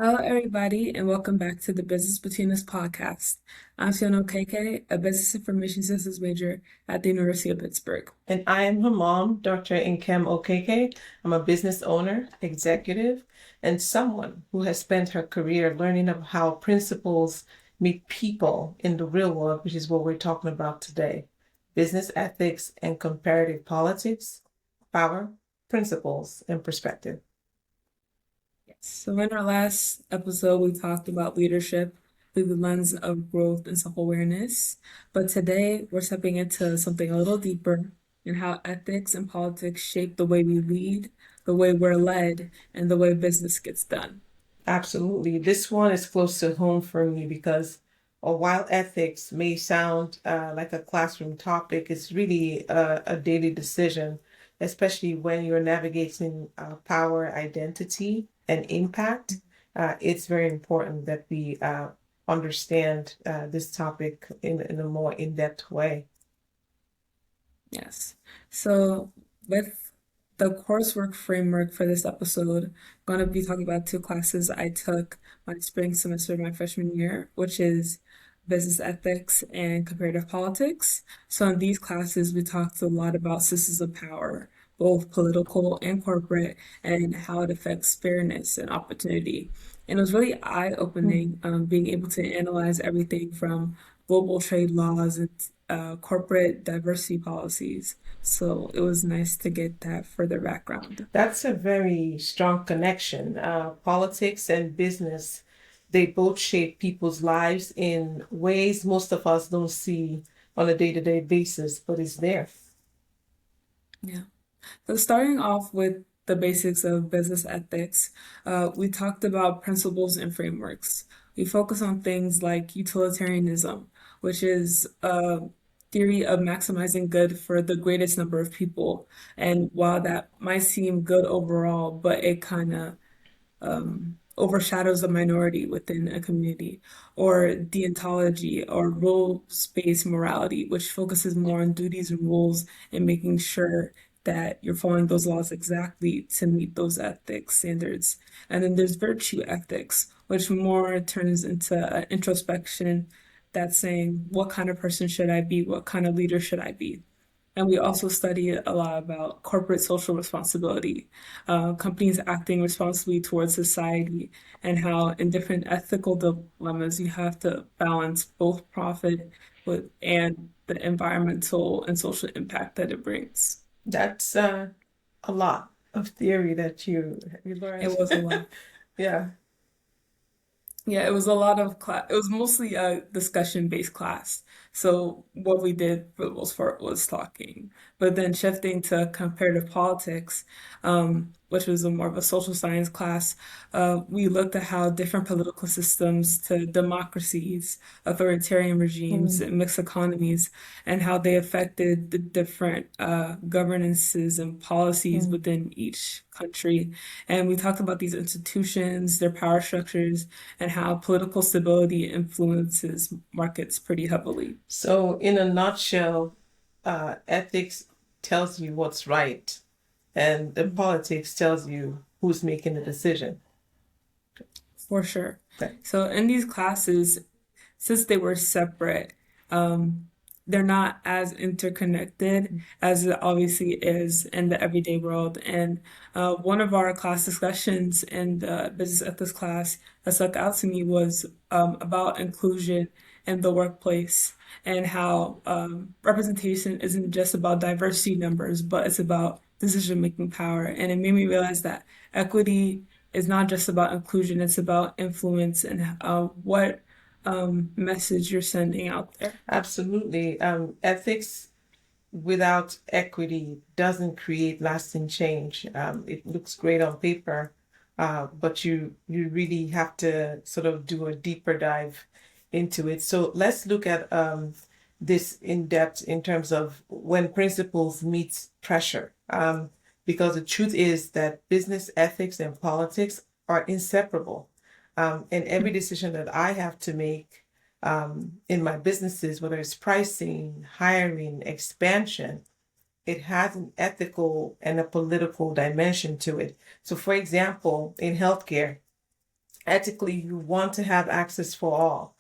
Hello, everybody, and welcome back to the Business Between Us podcast. I'm Siyonna and a business information systems major at the University of Pittsburgh. And I am her mom, Dr. Nkem. I'm a business owner, executive, and someone who has spent her career learning of how principles meet people in the real world, which is what we're talking about today. Business ethics and comparative politics, power, principles, and perspective. So, in our last episode, we talked about leadership through the lens of growth and self awareness. But today, we're stepping into something a little deeper in how ethics and politics shape the way we lead, the way we're led, and the way business gets done. Absolutely. This one is close to home for me because while ethics may sound like a classroom topic, it's really a daily decision, especially when you're navigating power, identity, and impact. It's very important that we understand this topic in a more in-depth way. Yes. So, with the coursework framework for this episode, I'm going to be talking about two classes I took my spring semester of my freshman year, which is business ethics and comparative politics. So, in these classes, we talked a lot about systems of power, both political and corporate, and how it affects fairness and opportunity. And it was really eye-opening, being able to analyze everything from global trade laws and corporate diversity policies. So it was nice to get that further background. That's a very strong connection. Politics and business, they both shape people's lives in ways most of us don't see on a day-to-day basis, but it's there. Yeah. So starting off with the basics of business ethics, we talked about principles and frameworks. We focus on things like utilitarianism, which is a theory of maximizing good for the greatest number of people. And while that might seem good overall, but it kind of overshadows a minority within a community, or deontology or rules-based morality, which focuses more on duties and rules and making sure that you're following those laws exactly to meet those ethics standards. And then there's virtue ethics, which more turns into an introspection that's saying, what kind of person should I be? What kind of leader should I be? And we also study a lot about corporate social responsibility, companies acting responsibly towards society, and how in different ethical dilemmas you have to balance both profit and the environmental and social impact that it brings. That's a lot of theory that you It learned. was a lot. Yeah. Yeah, it was a lot of class. It was mostly a discussion-based class. So what we did for the most part was talking. But then shifting to comparative politics, which was a more of a social science class, we looked at how different political systems to democracies, authoritarian regimes, Mm. and mixed economies, and how they affected the different governances and policies Mm. within each country. And we talked about these institutions, their power structures, and how political stability influences markets pretty heavily. So, in a nutshell, ethics tells you what's right, and the politics tells you who's making the decision. For sure. Okay. So in these classes, since they were separate, they're not as interconnected as it obviously is in the everyday world. And one of our class discussions in the business ethics class that stuck out to me was about inclusion in the workplace and how representation isn't just about diversity numbers, but it's about decision-making power. And it made me realize that equity is not just about inclusion, it's about influence and what message you're sending out there. Absolutely. Ethics without equity doesn't create lasting change. It looks great on paper, but you really have to sort of do a deeper dive into it. So let's look at this in depth in terms of when principles meet pressure. Because the truth is that business ethics and politics are inseparable. And every decision that I have to make in my businesses, whether it's pricing, hiring, expansion, it has an ethical and a political dimension to it. So, for example, in healthcare, ethically, you want to have access for all.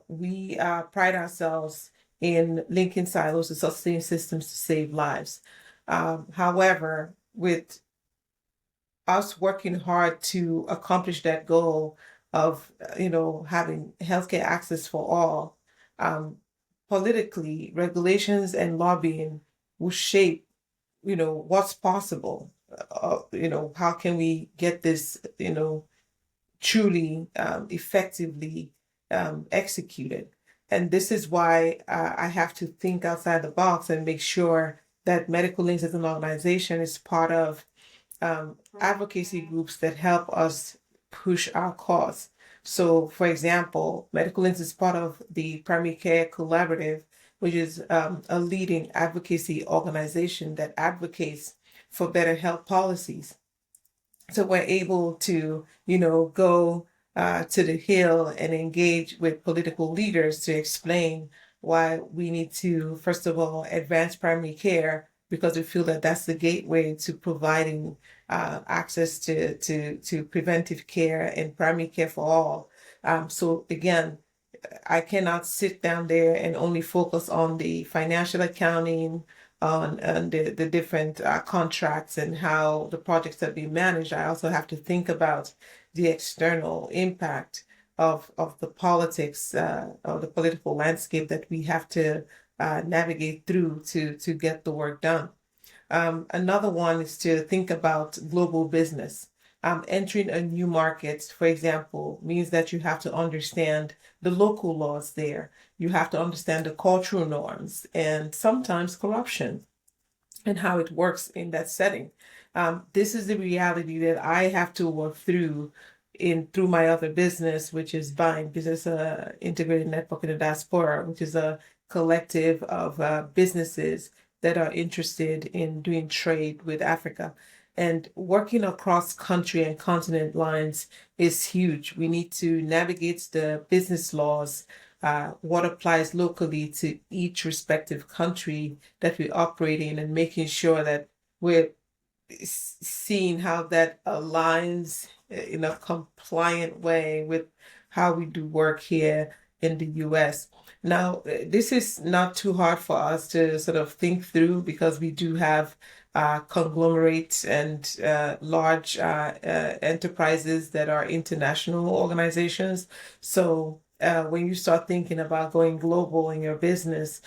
We pride ourselves in linking silos to sustain systems to save lives. However, with us working hard to accomplish that goal of, having healthcare access for all, um, politically, regulations and lobbying will shape, what's possible. How can we get this, truly effectively executed. And this is why I have to think outside the box and make sure that Medical Links as an organization is part of advocacy groups that help us push our cause. So, for example, Medical Links is part of the Primary Care Collaborative, which is a leading advocacy organization that advocates for better health policies. So we're able to, go to the Hill and engage with political leaders to explain why we need to, first of all, advance primary care because we feel that that's the gateway to providing access to preventive care and primary care for all. So again, I cannot sit down there and only focus on the financial accounting, on the different contracts and how the projects are being managed. I also have to think about the external impact of the politics, of the political landscape that we have to navigate through to get the work done. Another one is to think about global business. Entering a new market, for example, means that you have to understand the local laws there. You have to understand the cultural norms and sometimes corruption and how it works in that setting. This is the reality that I have to work through through my other business, which is BIND, Business Integrated Network in the Diaspora, which is a collective of businesses that are interested in doing trade with Africa. And working across country and continent lines is huge. We need to navigate the business laws, what applies locally to each respective country that we operate in, and making sure that we're seeing how that aligns in a compliant way with how we do work here in the US. Now, this is not too hard for us to sort of think through because we do have conglomerates and large enterprises that are international organizations. So when you start thinking about going global in your business,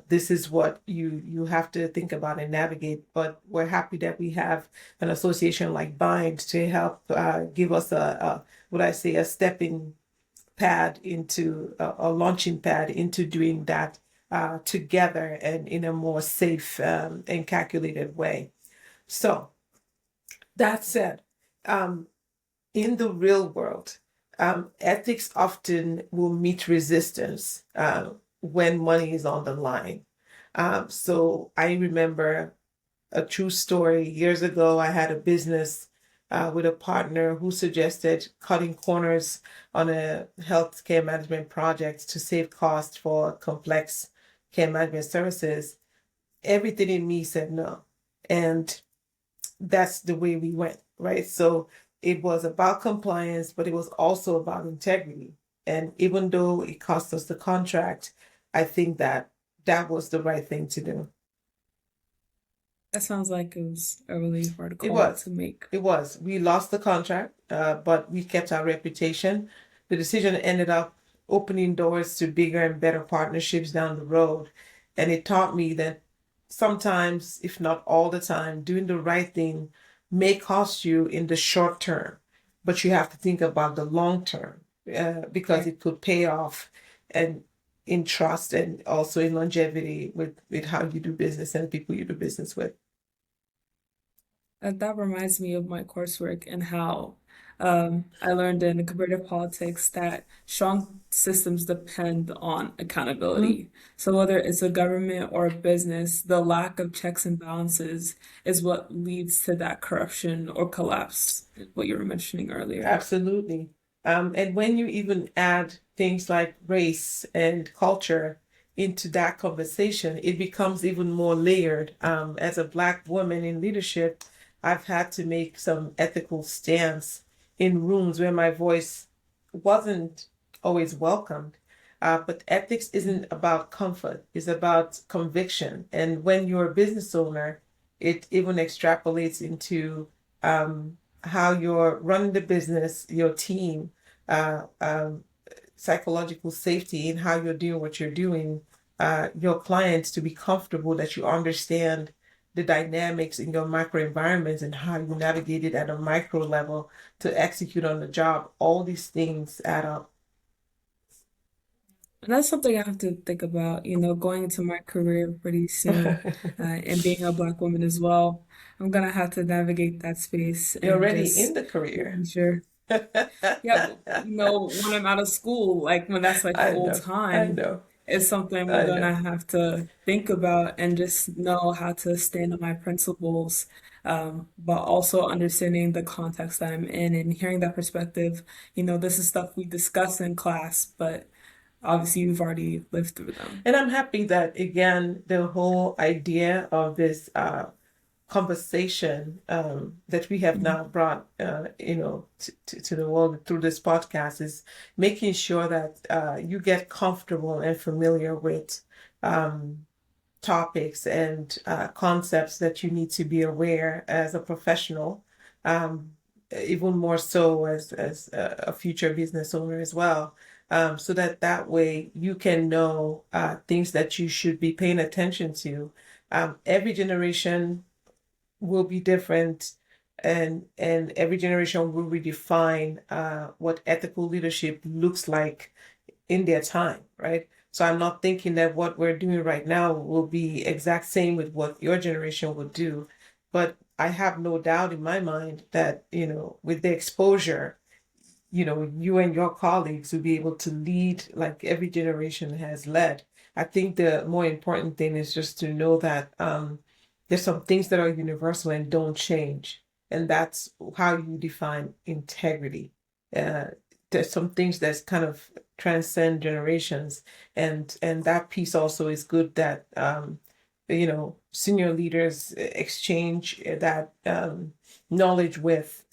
this is what you have to think about and navigate. But we're happy that we have an association like Bind to help give us what I say, a stepping pad into a launching pad into doing that together and in a more safe and calculated way. So that said, um, in the real world, ethics often will meet resistance when money is on the line. So I remember a true story. Years ago, I had a business with a partner who suggested cutting corners on a healthcare management project to save costs for complex care management services. Everything in me said no. And that's the way we went, right? So it was about compliance, but it was also about integrity. And even though it cost us the contract, I think that that was the right thing to do. That sounds like it was a really hard It call was. to make. It was. We lost the contract, but we kept our reputation. The decision ended up opening doors to bigger and better partnerships down the road. And it taught me that sometimes, if not all the time, doing the right thing may cost you in the short term, but you have to think about the long term because Right. it could pay off and in trust and also in longevity with how you do business and the people you do business with. That reminds me of my coursework and how I learned in comparative politics that strong systems depend on Mhm. accountability. So whether it's a government or a business, the lack of checks and balances is what leads to that corruption or collapse, what you were mentioning earlier. Absolutely. And when you even add things like race and culture into that conversation, it becomes even more layered. As a Black woman in leadership, I've had to make some ethical stance in rooms where my voice wasn't always welcomed. But ethics isn't about comfort, it's about conviction. And when you're a business owner, it even extrapolates into how you're running the business, your team, uh, um, psychological safety in how you're doing what you're doing, your clients to be comfortable that you understand the dynamics in your microenvironments and how you navigate it at a micro level to execute on the job. All these things add up. And that's something I have to think about, going into my career pretty soon, and being a Black woman as well. I'm gonna have to navigate that space You're and already in just the career. making sure. Yeah, when I'm out of school, like when that's like I full know, I time, know, it's something I'm I know. gonna have to think about and just know how to stand on my principles, but also understanding the context that I'm in and hearing that perspective. This is stuff we discuss in class, but obviously you've already lived through them. And I'm happy that again, the whole idea of this conversation that we have Mhm. now brought, to the world through this podcast is making sure that you get comfortable and familiar with um, topics and concepts that you need to be aware as a professional, um, even more so as a future business owner as well. So that way you can know things that you should be paying attention to. Every generation will be different, and every generation will redefine what ethical leadership looks like in their time, right? So I'm not thinking that what we're doing right now will be exact same with what your generation would do, but I have no doubt in my mind that, with the exposure, you and your colleagues will be able to lead like every generation has led. I think the more important thing is just to know that there's some things that are universal and don't change. And that's how you define integrity. Uh, there's some things that's kind of transcend generations. And that piece also is good that senior leaders exchange that knowledge with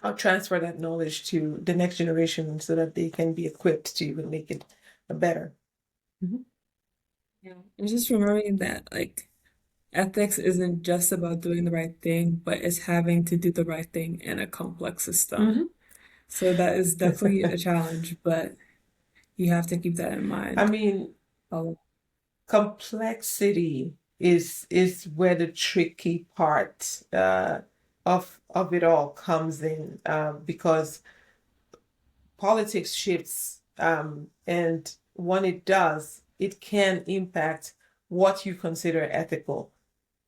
I'll transfer that knowledge to the next generation so that they can be equipped to even make it better. Mhm. Yeah. And just remembering that, like, ethics isn't just about doing the right thing, but it's having to do the right thing in a complex system. Mhm. So that is definitely a challenge, but you have to keep that in I mind. mean, Oh, complexity is where the tricky part of it all comes in, because politics shifts, and when it does, it can impact what you consider ethical.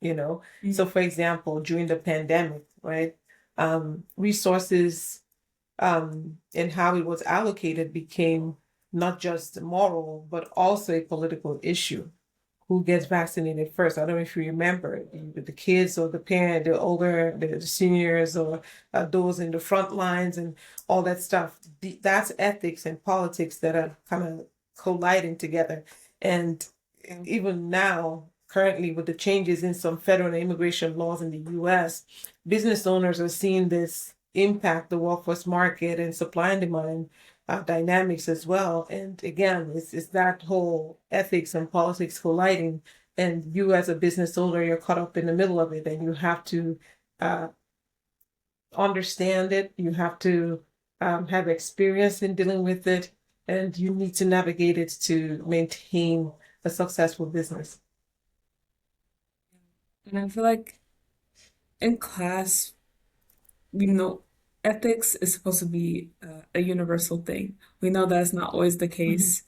So mhm. for example, during the pandemic, right, resources and how it was allocated became not just moral but also a political issue. Who gets vaccinated first? I don't know if you remember, the kids or the parent, the older, the seniors, or those in the front lines and all that stuff. That's ethics and politics that are kind of colliding together. And even now, currently, with the changes in some federal immigration laws in the US, business owners are seeing this impact the workforce market and supply and demand dynamics as well. And again, it's that whole ethics and politics colliding. And you, as a business owner, you're caught up in the middle of it, and you have to uh, understand it. You have to have experience in dealing with it, and you need to navigate it to maintain a successful business. And I feel like in class, we know ethics is supposed to be a universal thing. We know that's not always the Mhm. case.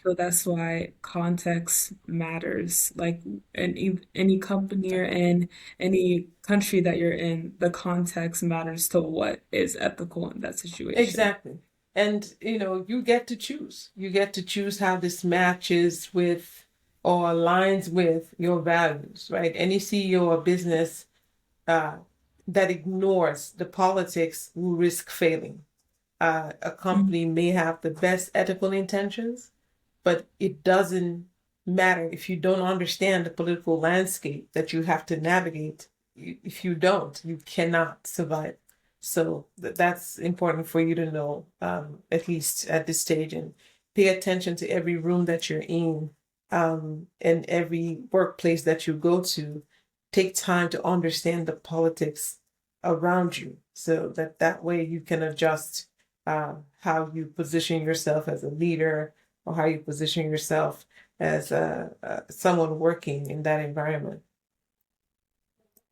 So that's why context matters. Like in any company you're in, any country that you're in, the context matters to what is ethical in that situation. Exactly. And you get to choose. You get to choose how this matches with or aligns with your values, right? Any CEO or business uh, that ignores the politics will risk failing. A Mhm. company may have the best ethical intentions, but it doesn't matter if you don't understand the political landscape that you have to navigate. If you don't, you cannot survive. So that's important for you to know, at least at this stage, and pay attention to every room that you're in, and every workplace that you go to. Take time to understand the politics around you, so that that way you can adjust how you position yourself as a leader, or how you position yourself as someone working in that environment.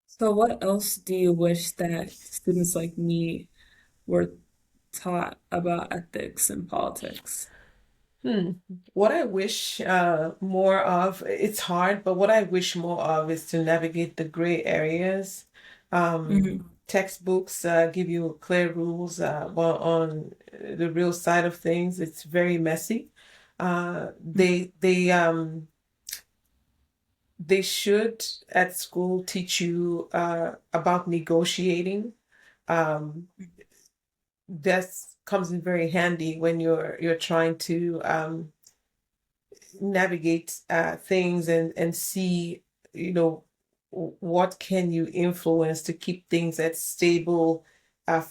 So what else do you wish that students like me were taught about ethics and politics? Hmm. What I wish more of, it's hard, but what I wish more of is to navigate the gray areas. Textbooks give you clear rules, but on the real side of things, it's very messy. They should at school teach you about negotiating. Um, that comes in very handy when you're trying to navigate things and see, you know, what can you influence to keep things as stable,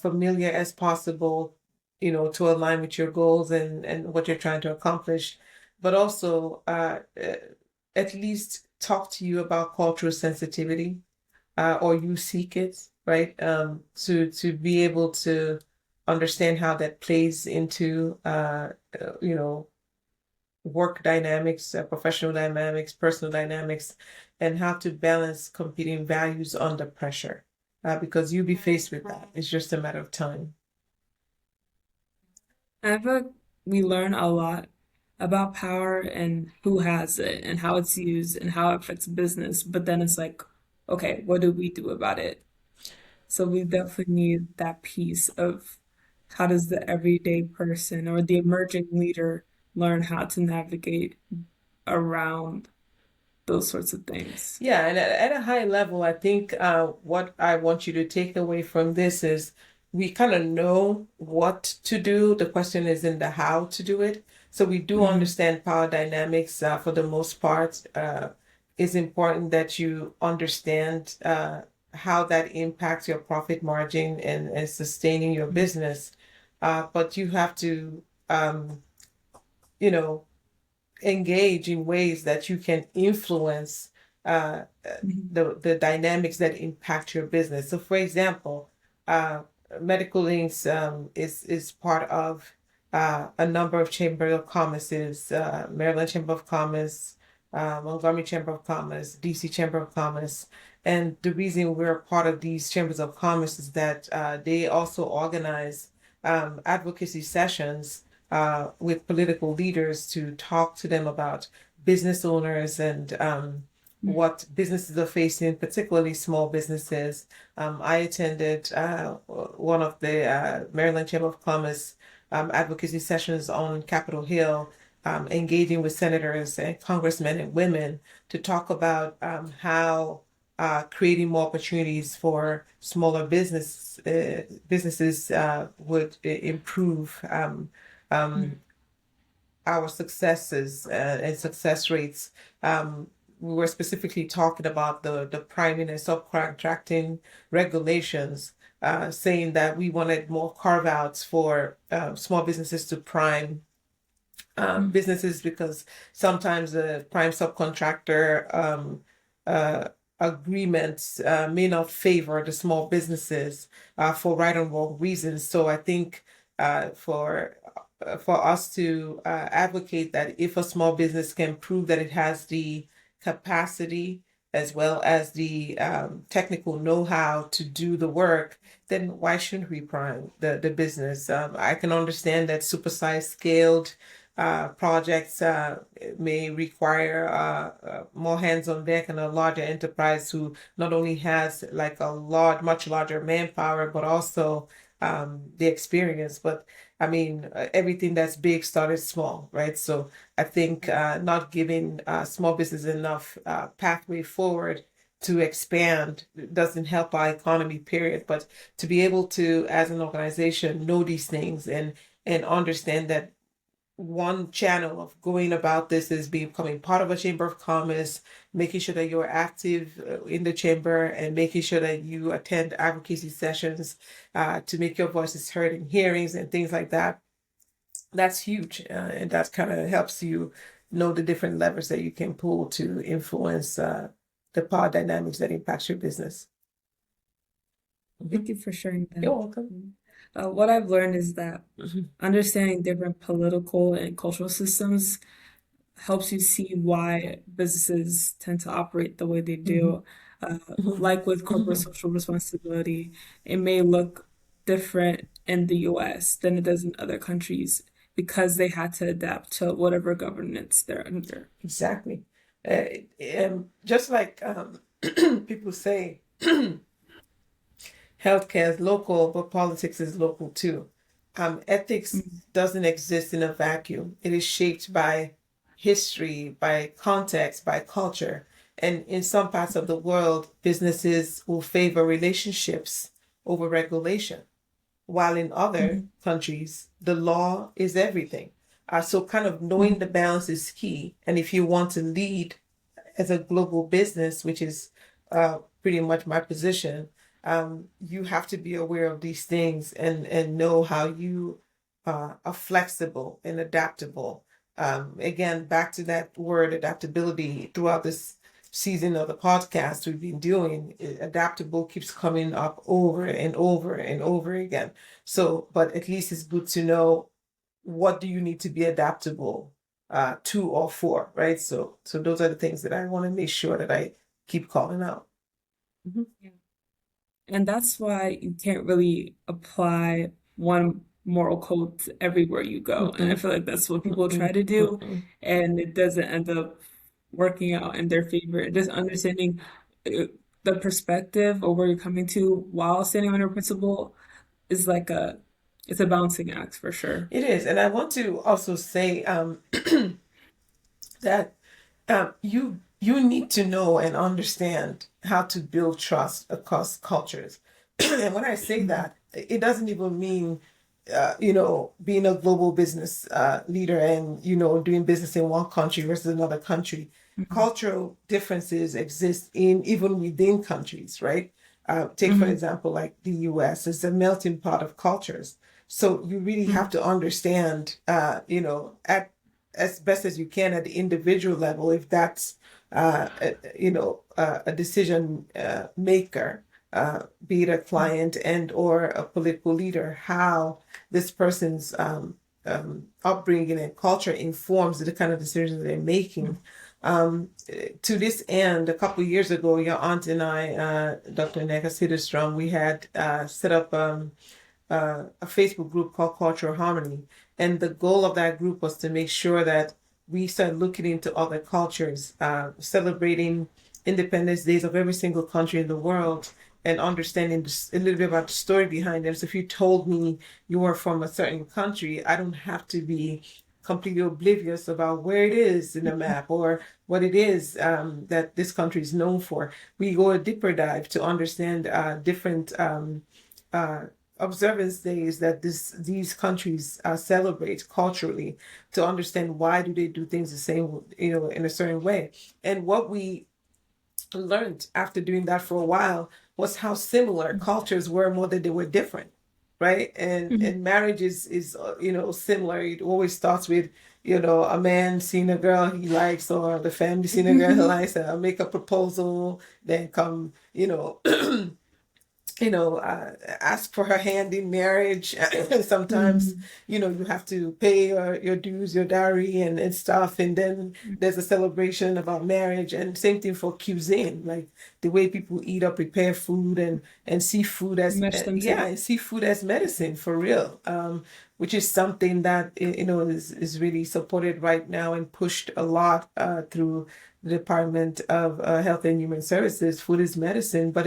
familiar as possible, to align with your goals and what you're trying to accomplish, but also at least talk to you about cultural sensitivity, or you seek it, right? To be able to understand how that plays into you know work dynamics, professional dynamics, personal dynamics, and how to balance competing values under pressure. Because you'll be faced with that. It's just a matter of time. I feel like we learn a lot about power and who has it and how it's used and how it affects business, but then it's like, okay, what do we do about it? So we definitely need that piece of how does the everyday person or the emerging leader learn how to navigate around those sorts of things. Yeah, and at a high level, I think what I want you to take away from this is we kind of know what to do. The question is in the how to do it. So we do Hmm. understand power dynamics for the most part. It's important that you understand how that impacts your profit margin and sustaining your business. But you have to, you know, engage in ways that you can influence uh, Hmm. the dynamics that impact your business. So, for example, uh, Medical Links is part of a number of Chamber of Commerce's, Maryland Chamber of Commerce, Montgomery Chamber of Commerce, DC Chamber of Commerce. And the reason we're a part of these chambers of commerce is that they also organize advocacy sessions with political leaders to talk to them about business owners and what businesses are facing, particularly small businesses. I attended one of the Maryland Chamber of Commerce advocacy sessions on Capitol Hill, engaging with senators and congressmen and women to talk about how creating more opportunities for smaller businesses would improve um, our successes and success rates. We were specifically talking about the priming and subcontracting regulations, saying that we wanted more carve outs for small businesses to prime businesses, because sometimes the prime subcontractor uh, agreements may not favor the small businesses for right and wrong reasons. So I think for us to advocate that if a small business can prove that it has the capacity as well as the technical know-how to do the work, then why shouldn't we prime the business? I can understand that supersized scaled projects may require more hands on deck, and a larger enterprise who not only has like much larger manpower, but also the experience. But I mean, everything that's big started small, right? So I think not giving small business enough pathway forward to expand doesn't help our economy, period. But to be able to, as an organization, know these things and understand that one channel of going about this is becoming part of a chamber of commerce, making sure that you're active in the chamber, and making sure that you attend advocacy sessions to make your voices heard in hearings and things like that. That's huge, and that kind of helps you know the different levers that you can pull to influence the power dynamics that impacts your business. Thank Mhm. you for sharing You're that. welcome. What I've learned is that Mhm. understanding different political and cultural systems helps you see why businesses tend to operate the way they Mhm. do. Mhm. Like with corporate Mhm. social responsibility, it may look different in the US than it does in other countries because they had to adapt to whatever governance they're under. Exactly. Uh, and just like people say, healthcare is local, but politics is local too. Ethics Mhm, doesn't exist in a vacuum. It is shaped by history, by context, by culture. And in some parts of the world, businesses will favor relationships over regulation, while in other mhm, countries, the law is everything. So, kind of knowing the mhm, balance is key. And if you want to lead as a global business, which is pretty much my position, you have to be aware of these things and know how you are flexible and adaptable. Again, back to that word adaptability throughout this season of the podcast we've been doing, adaptable keeps coming up over and over and over again. So, but at least it's good to know what do you need to be adaptable to or for, right? So those are the things that I want to make sure that I keep calling out. Mhm. yeah. And that's why you can't really apply one moral code to everywhere you go. And I Mm-mm, feel like that's what people try mm-mm, to do, mm-mm. and it doesn't end up working out in their favor. Just understanding uh, the perspective or where you're coming to while standing on your principle is like it's a balancing act for sure. It is, and I want to also say that you need to know and understand how to build trust across cultures. And when I say Mhm, that, it doesn't even mean being a global business leader and doing business in one country versus another country. mhm, Cultural differences exist in even within countries, right? Take for mhm, example, like the U.S. is a melting pot of cultures. So you really have mhm, to understand, at as best as you can at the individual level, if that's a decision maker, be it a client and or a political leader, how this person's upbringing and culture informs the kind of decisions they're making. To this end, a couple of years ago, your aunt and I, Dr. Neka Siderstrom, we had set up a Facebook group called Cultural Harmony. And the goal of that group was to make sure that we start looking into other cultures, celebrating Independence Days of every single country in the world, and understanding a little bit about the story behind them. So if you told me you were from a certain country, I don't have to be completely oblivious about where it is in the map or what it is that this country is known for. We go a deeper dive to understand different uh, observance days that these countries celebrate culturally, to understand why do they do things the same, in a certain way. And what we learned after doing that for a while was how similar cultures were more than they were different, right? And mhm, marriage is similar. It always starts with a man seeing a girl he likes, or the family seeing a girl he mhm, likes, make a proposal, then come ask for her hand in marriage. Sometimes, mhm, you have to pay your dues, your dowry, and stuff. And then there's a celebration about marriage. And same thing for cuisine, like the way people eat or prepare food, and see food as, mesh them yeah, together. and see food as medicine for real. Which is something that, is really supported right now and pushed a lot through the Department of Health and Human Services. Food is medicine, but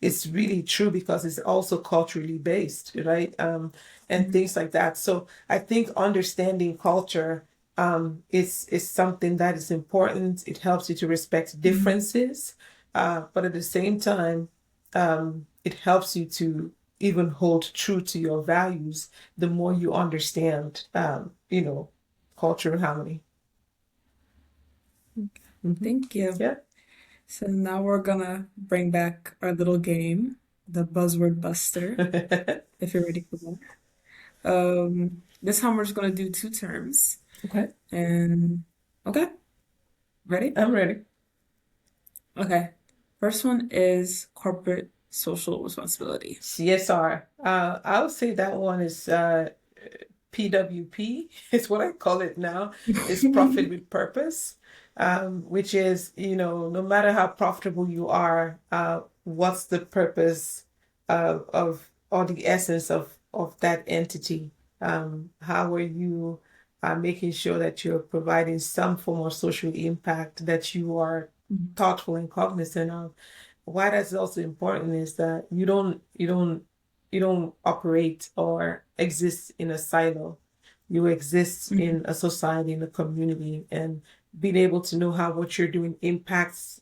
it's really true because it's also culturally based, right? And Mhm, things like that. So I think understanding culture is something that is important. It helps you to respect mhm, differences, but at the same time, it helps you to even hold true to your values the more you understand, cultural harmony. Hmm. Thank you. Yeah. So now we're gonna bring back our little game, the Buzzword Buster, if you're ready for that. This time we're just gonna do two terms. Okay, And okay, ready? I'm ready. Okay. First one is corporate social responsibility. CSR. I would say that one is PWP is what I call it now. Is profit with purpose, which is, no matter how profitable you are, what's the purpose of or the essence of that entity? How are you making sure that you're providing some form of social impact that you are Mhm. thoughtful and cognizant of? Why that's also important is that you don't operate or exist in a silo. You exist Mhm. in a society, in a community, and being able to know how what you're doing impacts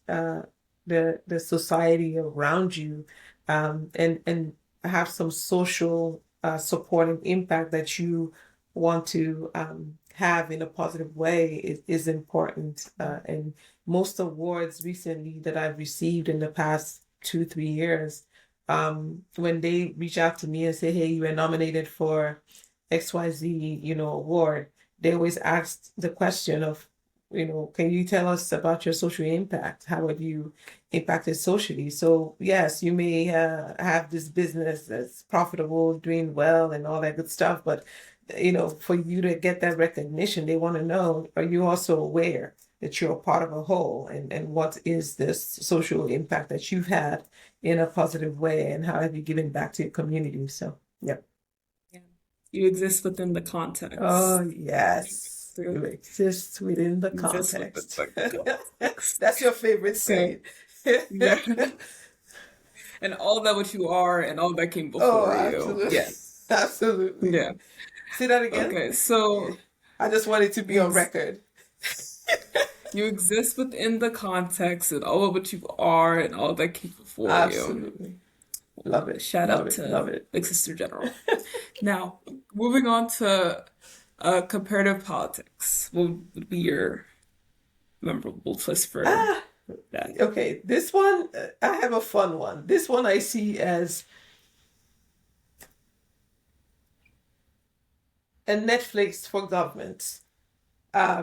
the society around you, and have some social supporting impact that you want to have in a positive way is important. And most awards recently that I've received in the past 2, 3 years, when they reach out to me and say, "Hey, you were nominated for XYZ, award," they always ask the question of, can you tell us about your social impact? How have you impacted socially? So yes, you may have this business that's profitable, doing well, and all that good stuff, but for you to get that recognition, they want to know, are you also aware that you're a part of a whole, and what is this social impact that you've had in a positive way, and how have you given back to your community? So yeah. Yeah. You exist within the Oh context. yes, you Through exist within the exist within context. the context. That's your favorite So saying. yeah. And all that what you are and all that came Oh, before you. absolutely. Yeah. Absolutely. Yeah. Say that again. Okay. So I just want it to be on ex record. you exist within the context and all of what you are and all that came before you. Absolutely. Love it. Shout Love out it. to Love it. Big Sister General. Now, moving on to comparative politics. What would be your memorable twist for Ah, that? okay. This one, I have a fun one. This one I see as a Netflix for government.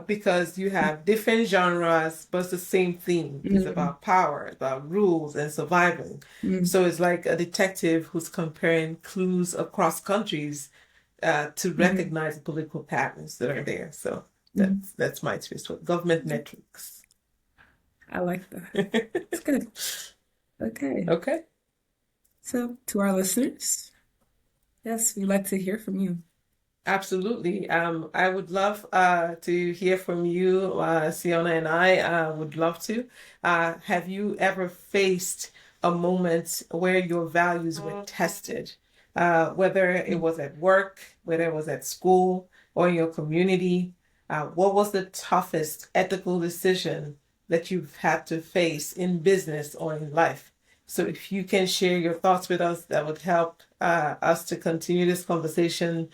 Because you have different genres, but it's the same theme. It's Mm, about power, it's about rules and survival. mm, So it's like a detective who's comparing clues across countries to mm, recognize political patterns that are there. So mm. that's my twist with government metrics. I like that. It's good. Okay. Okay. So, to our listeners, yes, we'd like to hear from you. Absolutely. I would love to hear from you, Siyonna, and I would love to. Have you ever faced a moment where your values were tested? Whether it Mm. was at work, whether it was at school, or in your community? What was the toughest ethical decision that you've had to face in business or in life? So if you can share your thoughts with us, that would help us to continue this conversation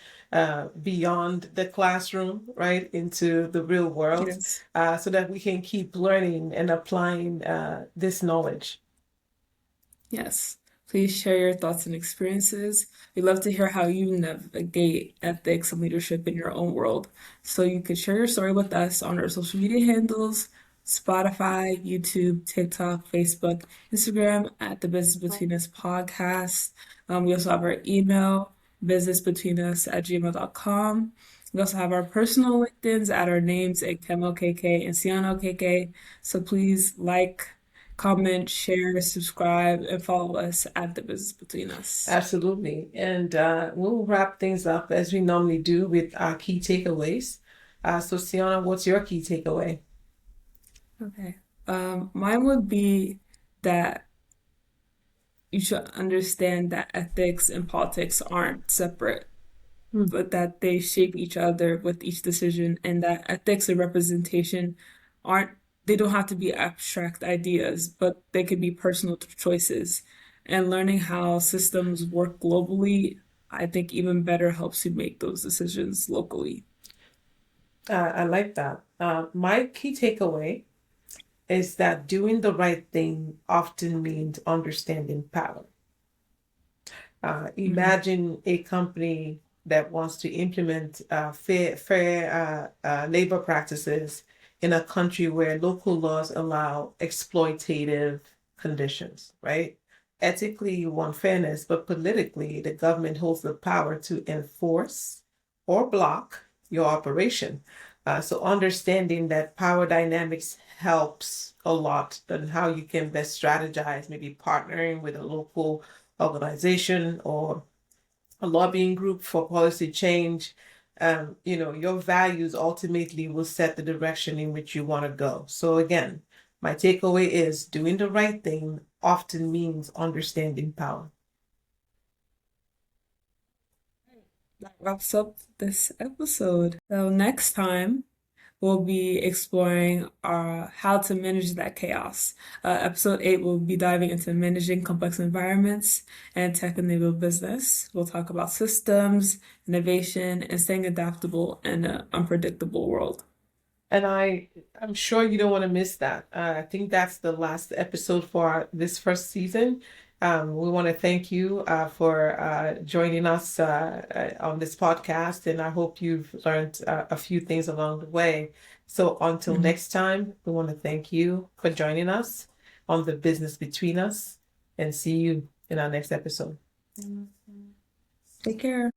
beyond the classroom, right, into the real world, Yes. so that we can keep learning and applying this knowledge. Yes. Please share your thoughts and experiences. We'd love to hear how you navigate ethics and leadership in your own world. So you could share your story with us on our social media handles, Spotify, YouTube, TikTok, Facebook, Instagram at the Business Between Us podcast. We also have our email, businessbetweenus@gmail.com. We also have our personal LinkedIn's at our names, Nkem LKK and Siyonna LKK. So please like, comment, share, subscribe, and follow us at the Business Between Us. Absolutely. And we'll wrap things up as we normally do with our key takeaways. So, Sienna, what's your key takeaway? Okay. Mine would be that you should understand that ethics and politics aren't separate, Hmm. but that they shape each other with each decision, and that ethics and representation aren't, they don't have to be abstract ideas, but they can be personal choices. And learning how systems work globally, I think even better helps you make those decisions locally. I like that. My key takeaway is that doing the right thing often means understanding power. Mhm. Imagine a company that wants to implement fair labor practices in a country where local laws allow exploitative conditions, right? Ethically, you want fairness, but politically, the government holds the power to enforce or block your operation. So understanding that power dynamics helps a lot on how you can best strategize, maybe partnering with a local organization or a lobbying group for policy change. Your values ultimately will set the direction in which you want to go. So again, my takeaway is doing the right thing often means understanding power. That wraps up this episode. So next time, we'll be exploring how to manage that chaos. Episode 8 will be diving into managing complex environments and tech-enabled business. We'll talk about systems, innovation, and staying adaptable in an unpredictable world. And I'm sure you don't want to miss that. I think that's the last episode for this first season. We want to thank you for joining us on this podcast, and I hope you've learned a few things along the way. So until Mhm. next time, we want to thank you for joining us on the business between us, and see you in our next episode. Take care.